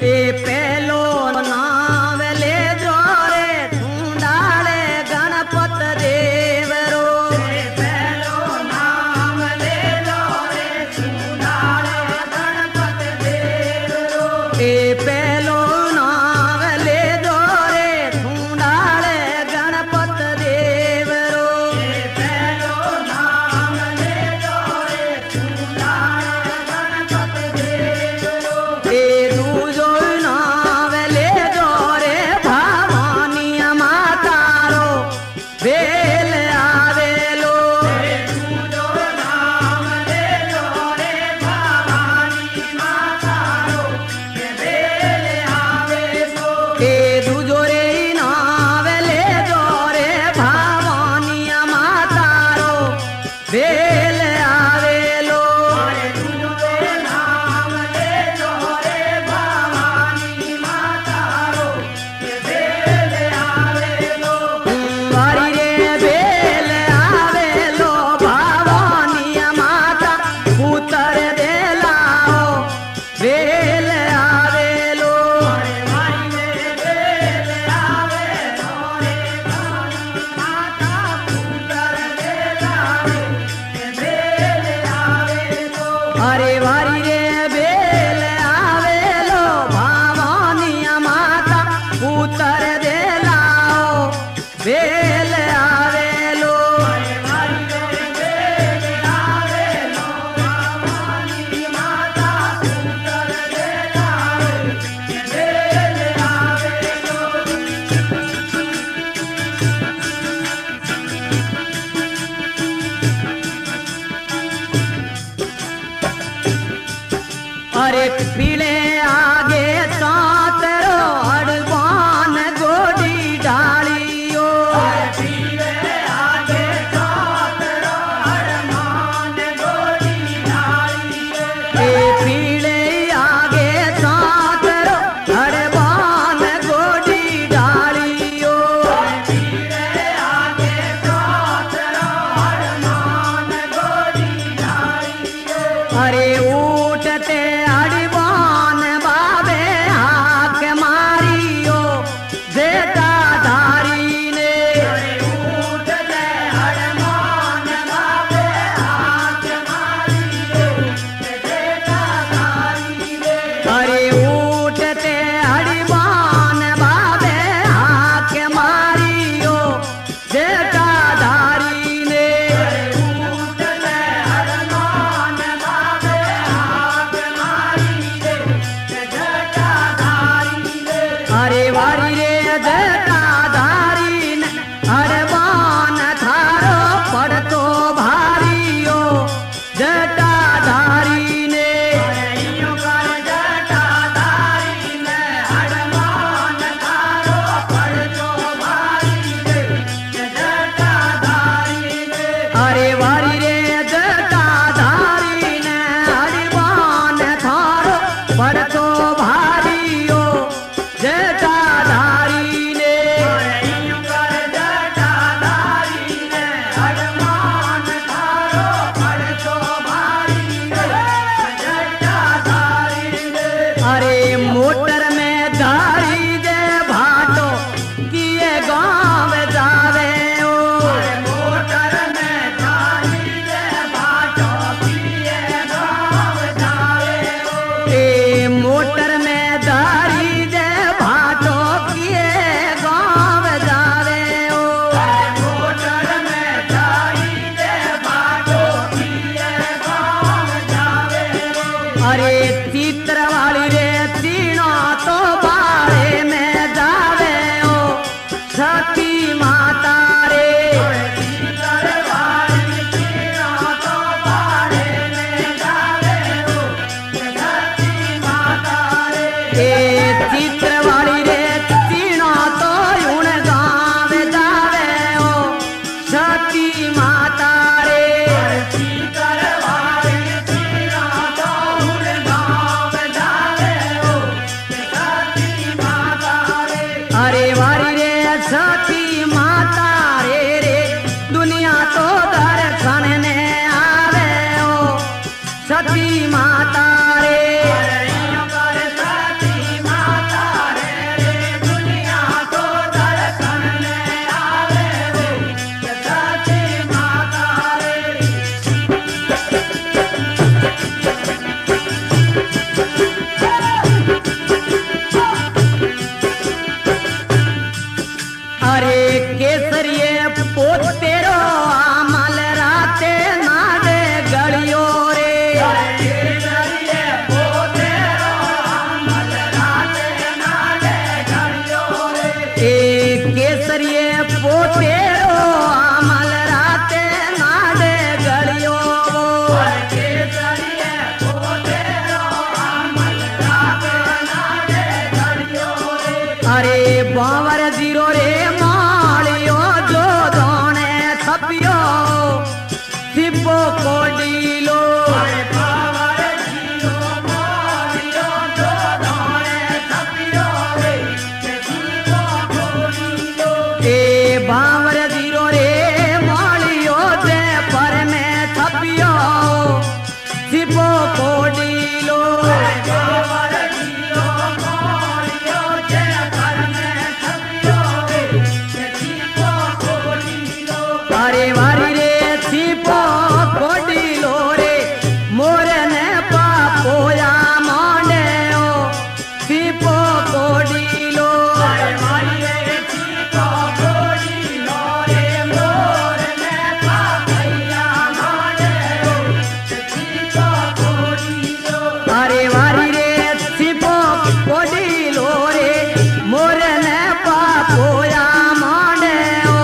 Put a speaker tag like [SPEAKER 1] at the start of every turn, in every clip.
[SPEAKER 1] ए पहलो नाम ले जो रे ढूंढाले गणपत देव रो। पहलो नाम ले जो रे ढूंढाले गणपत देव रो। ए पहलो नाम ले जो रे ढूंढाले गणपत देव रो। पहलो नाम ले जो रे ढूंढाले गणपत देव रो। ए दूजो नाम ले जो रे भवानी माता रो वेल आवेलो। दूजो नाम ले जो रे भवानी माता रो वेल आवेलो। ए दूजो रे नाम ले जो रे भवानी माता रो वेल आवेलो। दूजो नाम ले जो रे भवानी माता रो वेल आवेलो। वारी रे वेल आवेलो भवानी माता पुत्र दे लाओ वेल आवेलो। वारी रे वेल आवेलो रे भवानी माता पुत्र दे लाओ वेल आवेलो। अरे वारी रे वेल आवेलो भवानी माता पुत्र दे लाओ वेल आवेलो। वारी रे वेल आवेलो भवानी माता पुत्र दे लाओ वेल आवेलो। अरे पीले आगे सातरो हड़बान गोडी डालियो। पीले आगे सातरो हड़बान गोडी डालियो। ए पीले आगे सातरो हड़बान गोडी डालियो। पीले आगे सातरो हड़बान गोडी डालियो। अरे उठते हड़बान थपियो सिपो कोडीलो ए बावर जीरो रे मालियो जे पर में थपियो सिपो कोडीलो अरे वारी रे सिपो कोडीलो रे मोरे ने पापोया मांडे ओ सिपो कोडीलो अरे वारी रे सिपो कोडीलो रे मोरे ने पापोया मांडे ओ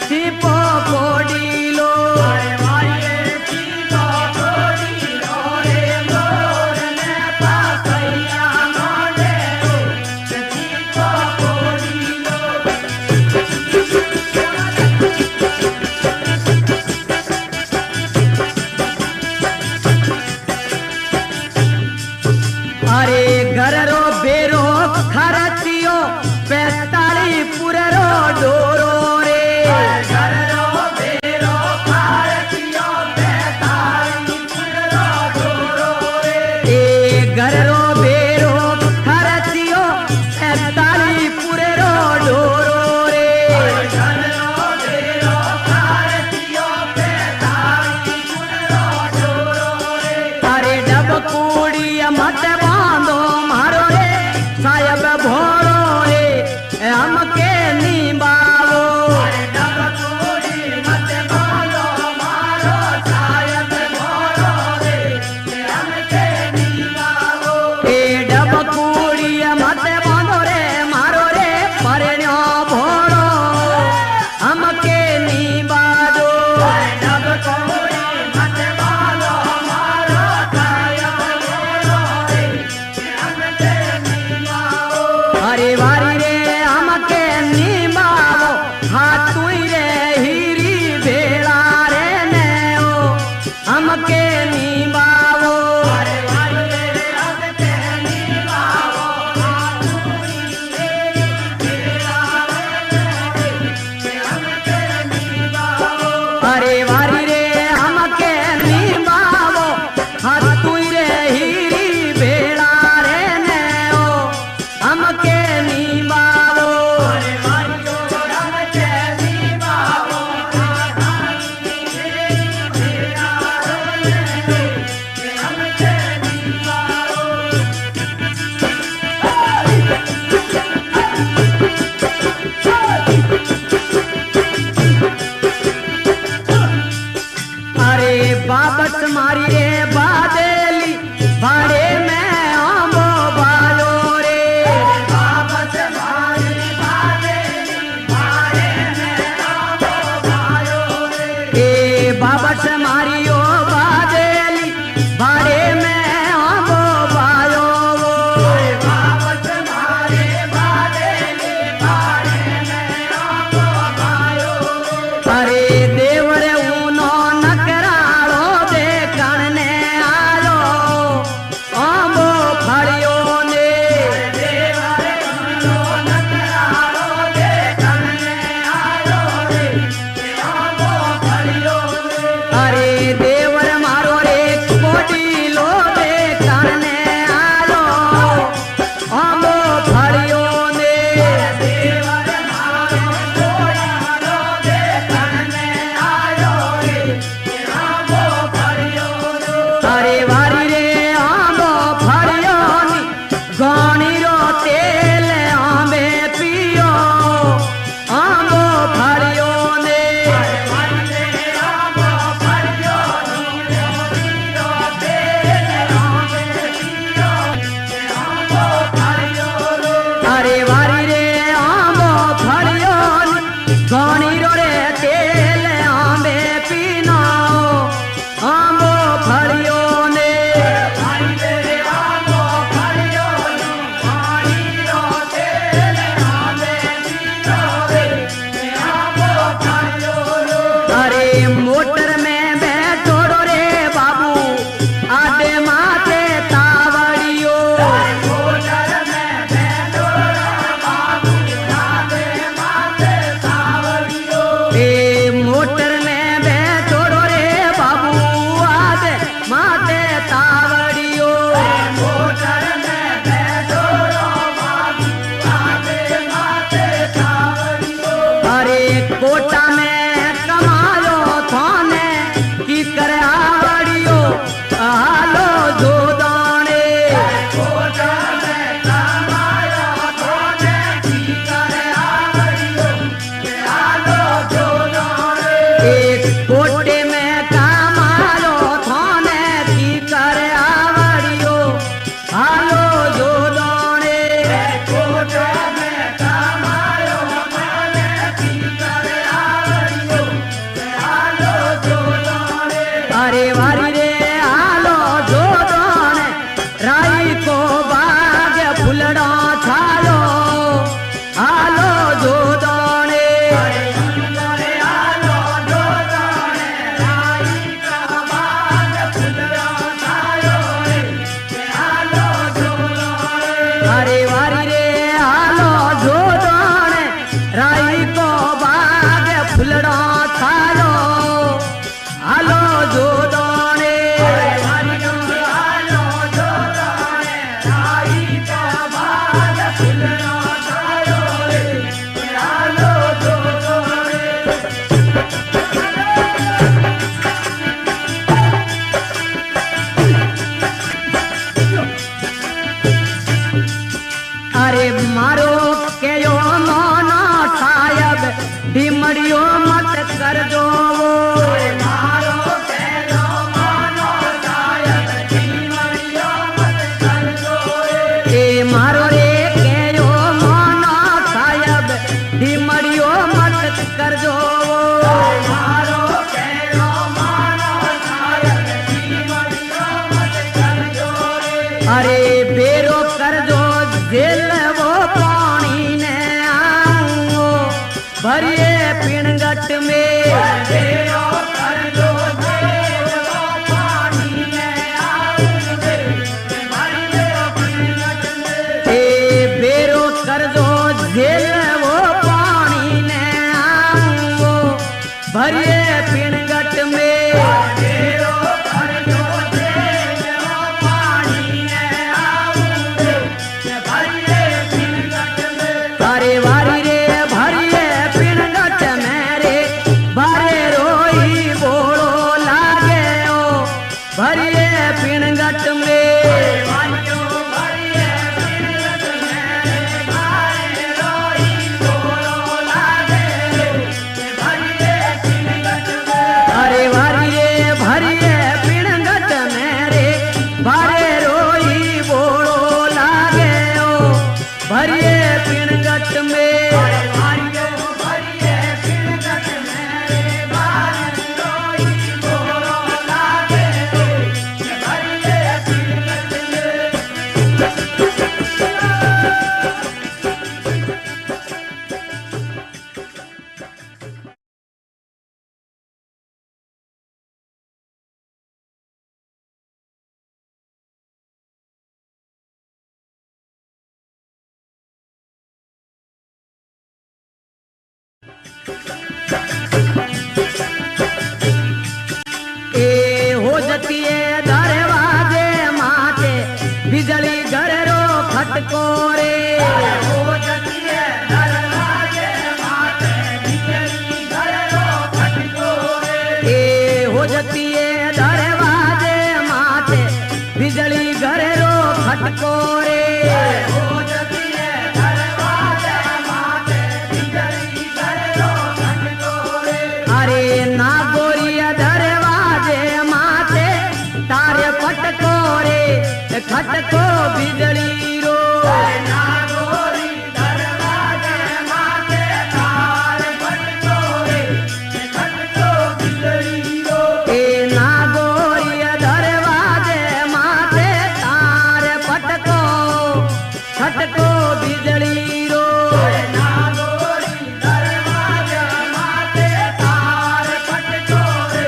[SPEAKER 1] सिपो कोडीलो अरे घर रो बेरो खरचियो 45 पुररो डोरो रे घर रो बेरो खरचियो 45 पुररो डोरो रे ए घर रो बेरो खरचियो 45 पुररो डोरो रे घर रो बेरो खरचियो 45 पुररो डोरो रे अरे डब कूड़ी मत बांधो मारो रे साहब भोरो रे हमके निभाओ डब कूड़ी मत बांधो मारो साहब भोरो रे हमके निभाओ ए डब कूड़ी मत बांधो रे मारो रे परण्यो भोरो हमके निभाओ डब कूड़ी मत बांधो मारो अरे वारी रे हमके निभाओ हाथ तुई रे हीरी बेड़ा रे ने ओ हमके निभाओ अरे वारी रे हमके निभाओ हाथ तुई रे बेड़ा रे ने हमके निभाओ अरे वारी रे हमके निभाओ हाथ तुई रे हीरी बेड़ा रे ने ओ हमके निभाओ अरे वारियो हमके निभाओ हमके निभाओ अरे बाबत मारी रे बादेली भाड़े में आंबो बालो रे बाबत मारी बादेली भाड़े में आंबो बालो रे ए बाबत मारियो बादेली भाड़े में आंबो बालो बाबत मारी बादेली भाड़े में आंबो बालो अरे देवरे ऊनो नकरालो देखण ने आयो आंबो फड़ियो ने देवरे ऊनो नकरालो देखण ने आयो रे आंबो फड़ियो ने अरे देवर मारो रे कोडीलो देखण ने आयो आंबो फड़ियो ने देवर मारो कोडीलो देखण ने एक कोटे में कामायो थाने की कर आवड़ियो हालो जो दोने कोटे में कामायो थाने की कर आवड़ियो हालो जो दोने अरे वारी रे हालो जो दोने राई को बाग फुलड़ा छायो हालो जो दोने अरे वारी रे हालो जो दोने राई को बाग फुलड़ा छायो हालो जो दोने हालो जो दोने राई को बाग फुलड़ा छायो हालो जो दोने अरे मारो के यो मोनो सायब ढिमड़ियो मत कर दो मारो के यो मोनो सायब ढिमड़ियो मत कर दो ए मारो रे के यो मोनो सायब ढिमड़ियो मत कर दो मारो के यो मोनो सायब ढिमड़ियो मत कर दो अरे बेरो कर दो दिल वो पानी ने आओ भरिए पिणगट में बेरो कर दो दिल वो पानी ने आओ भरिए पिणगट में ए बेरो कर दो दिल वो पानी ने आओ भरिए पिणगट में बेरो कर दो दिल वो पानी ने आओ अरे वारी रे भरिए पिणगट मेरे बारे रोई बोलो लागे ओ भरिए पिणगट में अरे वारी रे भरिए पिणगट मेरे बारे रोई बोलो लागे ओ भरिए पिणगट में ए हो जती है दरवाजे माते बिजली घर रो खटको रे हो जती है दरवाजे माते बिजली घर रो खटको रे ए हो जती है दरवाजे माते बिजली घर रो खटको रे हो जती है दरवाजे माते बिजली घर रो खटको रे अरे ना गोरिया दरवाजे माते तारे पटको रे खटको बिजली रो ना गोरी दरवाजे माते तारे पटको रे खटको बिजली रो ए ना गोरिया दरवाजे माते तारे पटको खटको बिजली रो ना गोरी दरवाजे माते तारे पटको रे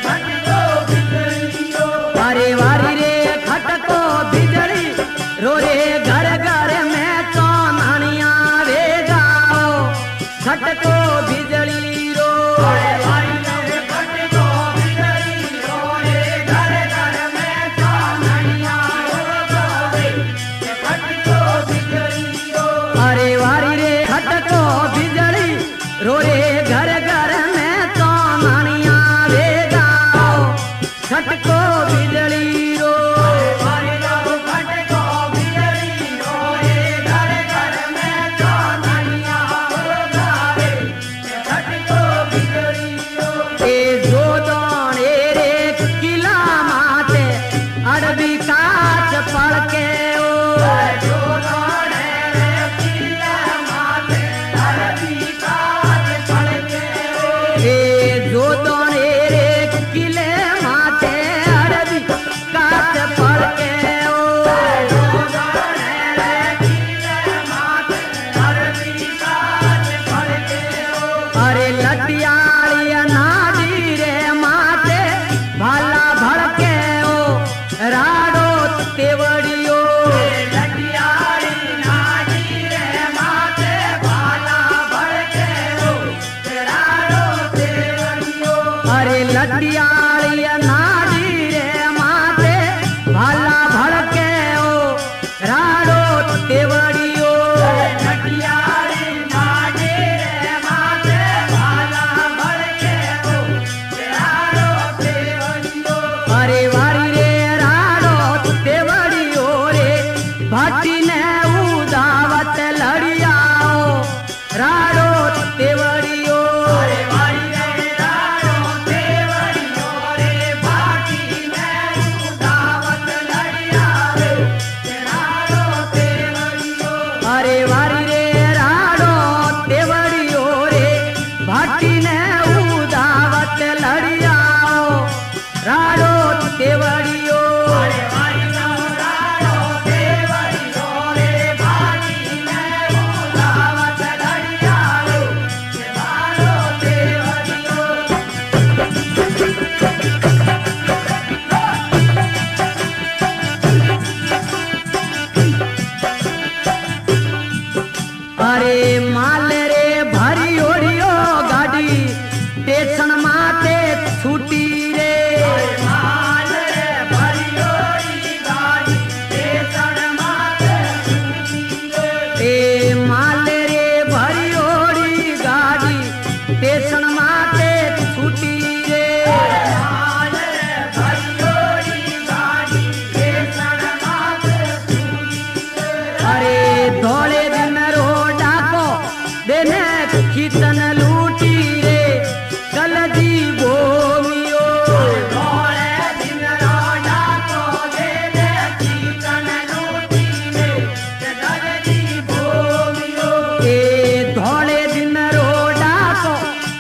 [SPEAKER 1] खटको बिजली रो अरे वारी रे खटको बिजली रो रे लटियाली नाडी रे माते भाला भड़के ओ राडो तेवड़ियो लटियाली नाडी रे माते भाला भड़के ओ राडो तेवड़ियो अरे लटियाली नाडी रे माते भाला भड़के ओ राडो तेवड़ियो भाटी ने उदावत लड़ियाओ राडो तेवड़ियो अरे वारी रे राडो तेवड़ियो रे भाटी ने उदावत लड़ियाओ राडो तेवड़ियो अरे वारी रे राडो तेवड़ियो रे भाटी ने उदावत लड़ियाओ राडो तेवड़ियो अरे अरे माल रे भरी ओड़ियो गाड़ी स्टेशन माते छूटी रे माल रे भरी ओड़ी गाड़ी स्टेशन माते छूटी रे ए माल रे भरी ओड़ी गाड़ी स्टेशन माते छूटी रे माल रे भरी ओड़ी गाड़ी स्टेशन माते छूटी अरे धोले दिन देने खींचन लूटी रे कल दी भूमियो धोले दिन रोडा को देने खींचन लूटी रे कल दी भूमियो ए धोले दिन रोडा को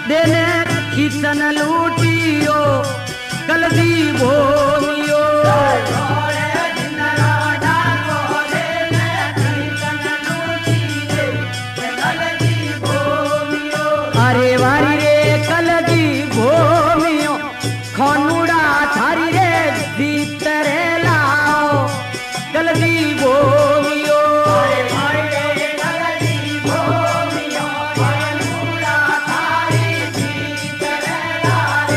[SPEAKER 1] देने खींचन लूटियो कल दी भूमियो अरे वारी रे कलगी भूमियो खनुड़ा थारी रे भीतरे लाओ कलगी भूमियो अरे वारी रे कलगी भूमियो खनुड़ा थारी भीतरे लाओ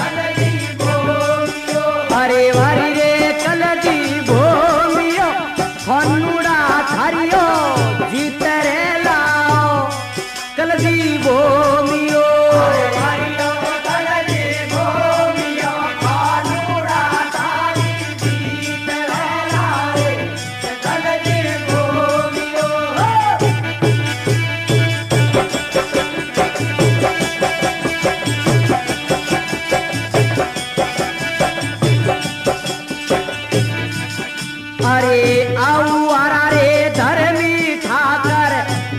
[SPEAKER 1] कलगी भूमियो अरे वारी रे कलगी भूमियो खनुड़ा थारियो भीतरे लाओ कलगी भूमियो कलगी भूमियो खनुड़ा थारी भीतरे लाओ कलगी भूमियो अरे आऊ आरा रे धर्मी ठाकर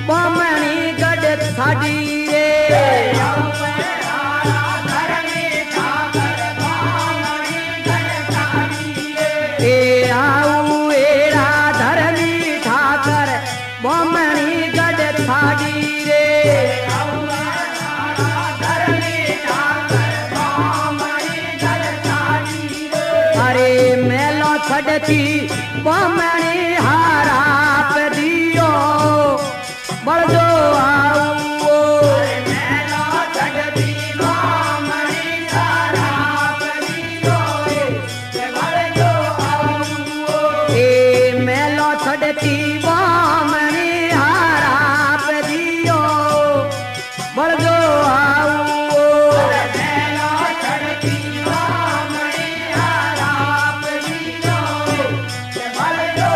[SPEAKER 1] बमणी गढ़ साडी रे ए आऊ एरा धर्मी ठाकर बमणी गढ़ साडी रे अरे मेलो छड़ती बमणी हारा पे दियो बड़ो आओ मेलो छड़ती बमणी हारा पे दियो बड़ो आओ ए मेलो छड़ती बमणी हारा पे दियो बड़ो आओ मेलो छड़ती बमणी हारा पे दियो बड़ो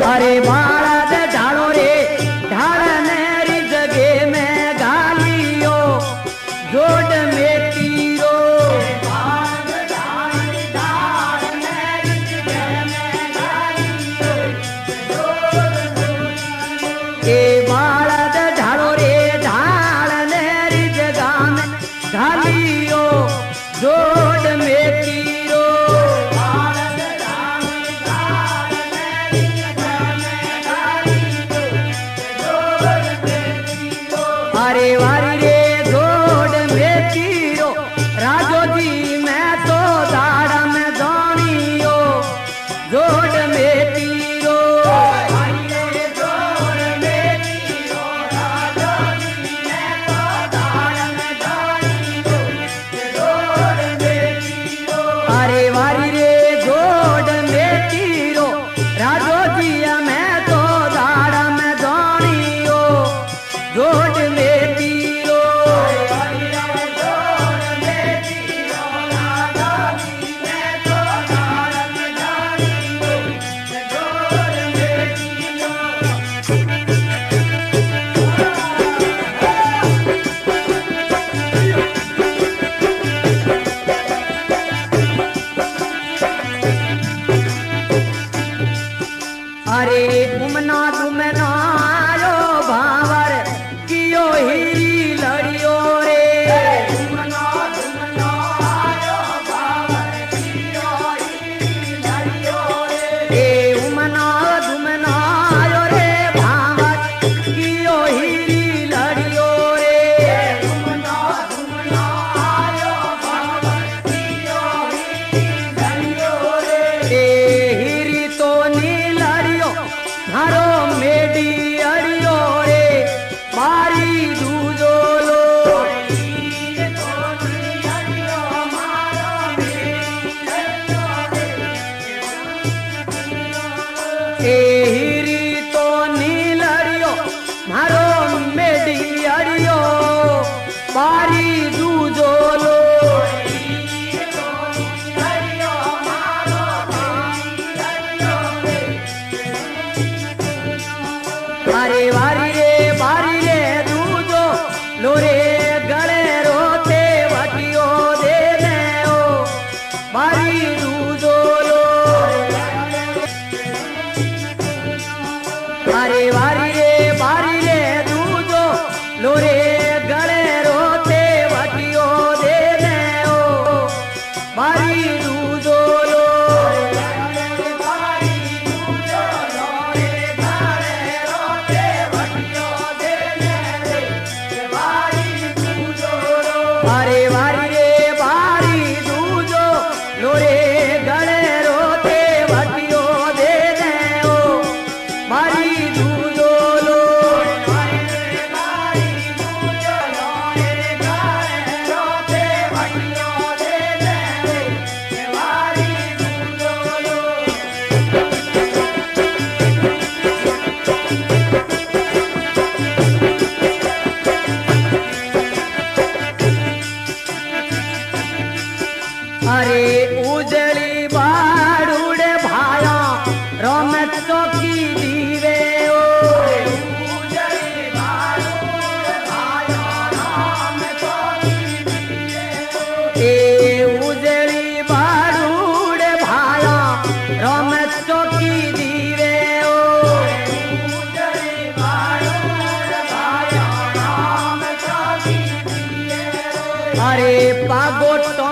[SPEAKER 1] अरे बाळद ढाळो रे ढाळनेरी जगे में गालियो जोड में तीरो ए बाळद ढाळो रे ढाळनेरी जगा में गालियो जोड में तीरो अरे वारी रे जोड़ में तीरो राजो जी मैं तो दाड़ में जानियो जोड़ में तीरो अरे वारी रे जोड़ में तीरो राजो जी मैं तो दाड़ में जानियो जोड़ में तीरो अरे उमना तुमना आयो भावर कियो हीरी लड़ियो रे उमना तुमना आयो भावर कियो हीरी लड़ियो रे ए उमना तुमना आयो रे भावर कियो हीरी लड़ियो रे उमना तुमना आयो भावर कियो हीरी लड़ियो रे ए हीरी तो नी लड़ियो मारो मेडी अड़ियो रे मारी दूजो लो ए हीरी तो नी लड़ियो मारो मेडी अड़ियो मारी दूजो लो अरे वारी रे दूजो लोरे गले रोते वटियो दे ओ बारी दूजो लो अरे वारी रे दूजो लोरे गले रोते वटियो दे ओ बारी दूजो लो अरे वारी रे बारी दूजो लोरे गले रोते वटियो दे ओ बारी दूजो लो अरे उजली बाड़ूड़े भाया रोम चौकी दीवे ओ उजली बाड़ूड़े भाया रोम चौकी दीवे ए उजली बाड़ूड़े भाया रोम चौकी दीवे ओ उजली बाड़ूड़े भाया रोम चौकी दीवे अरे पागोटो